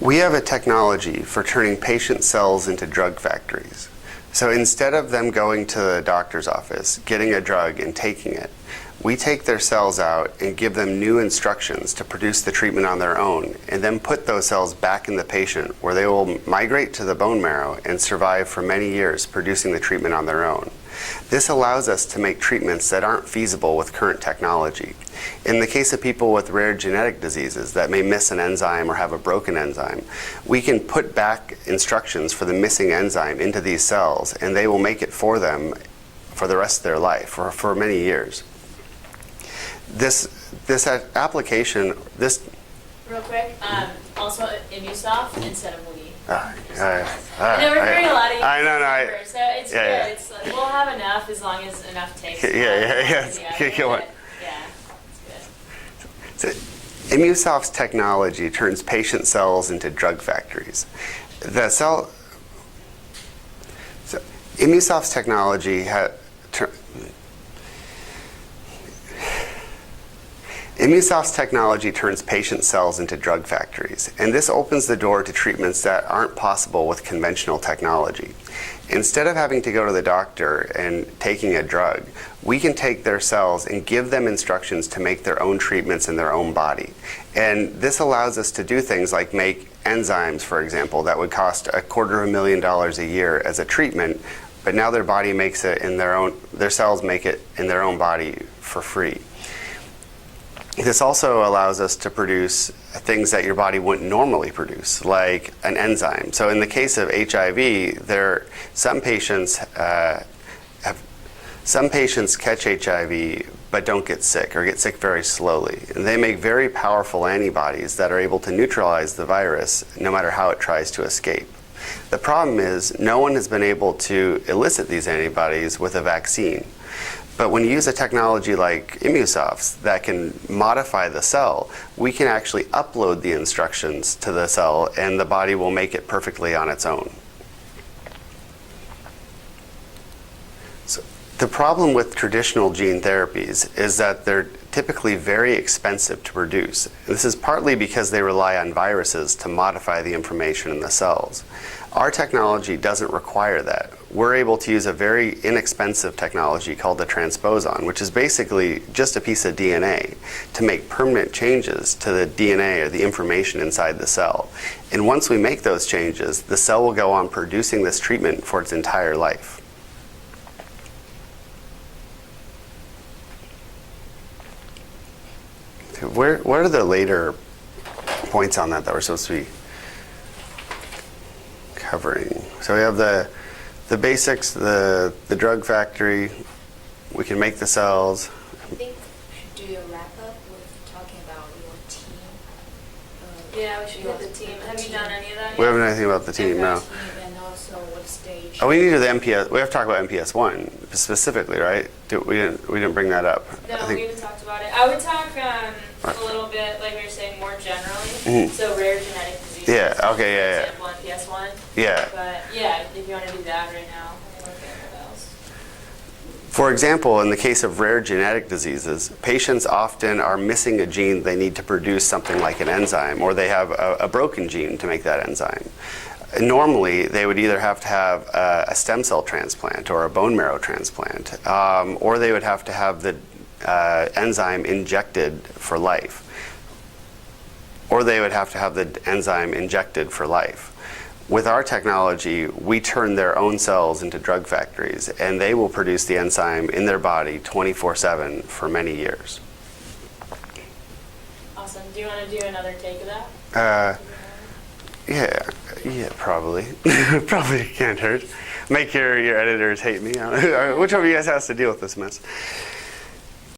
We have a technology for turning patient cells into drug factories. So instead of them going to the doctor's office, getting a drug and taking it, we take their cells out and give them new instructions to produce the treatment on their own, and then put those cells back in the patient where they will migrate to the bone marrow and survive for many years producing the treatment on their own. This allows us to make treatments that aren't feasible with current technology. In the case of people with rare genetic diseases that may miss an enzyme or have a broken enzyme, we can put back instructions for the missing enzyme into these cells, and they will make it for them for the rest of their life, or for many years. This application, this... Real quick, also Immusoft instead of Wii. I we're hearing a lot of I know, so it's good. yeah. It's like, we'll have enough as long as enough takes. Go on. Yeah, it's So, good. Immusoft's technology turns patient cells into drug factories. Immusoft's technology Immusoft's technology turns patient cells into drug factories, and this opens the door to treatments that aren't possible with conventional technology. Instead of having to go to the doctor and taking a drug, we can take their cells and give them instructions to make their own treatments in their own body. And this allows us to do things like make enzymes, for example, that would cost $250,000 a year as a treatment, but now their body makes it in their cells make it in their own body for free. This also allows us to produce things that your body wouldn't normally produce, like an enzyme. So in the case of HIV, some patients catch HIV but don't get sick, or get sick very slowly. And they make very powerful antibodies that are able to neutralize the virus no matter how it tries to escape. The problem is no one has been able to elicit these antibodies with a vaccine. But when you use a technology like Immusoft's that can modify the cell, we can actually upload the instructions to the cell, and the body will make it perfectly on its own. So the problem with traditional gene therapies is that they're typically very expensive to produce. This is partly because they rely on viruses to modify the information in the cells. Our technology doesn't require that. We're able to use a very inexpensive technology called the transposon, which is basically just a piece of DNA, to make permanent changes to the DNA or the information inside the cell. And once we make those changes, the cell will go on producing this treatment for its entire life. What are the later points on that we're supposed to be covering? So we have the basics, the drug factory. We can make the cells. I think we should do a wrap up with talking about your team. Yeah, we should get the team. Have you done any of that yet? We haven't done anything about the team, no. And also what stage. Oh, we need to do the MPS. We have to talk about MPS 1 specifically, right? We didn't bring that up. No, we haven't talked about it. I would talk a little bit, like we were saying, more generally. So rare genetic diseases. Yeah. Okay. Yeah. For example, MPS 1. Yeah. But yeah, if you want to do that right now, what else? For example, in the case of rare genetic diseases, patients often are missing a gene they need to produce something like an enzyme, or they have a broken gene to make that enzyme. Normally, they would either have to have a stem cell transplant or a bone marrow transplant, or they would have to have the enzyme injected for life. Or they would have to have the enzyme injected for life. With our technology, we turn their own cells into drug factories, and they will produce the enzyme in their body 24/7 for many years. Awesome. Do you want to do another take of that? Yeah, probably. Probably can't hurt. Make your editors hate me. Which one of you guys has to deal with this mess?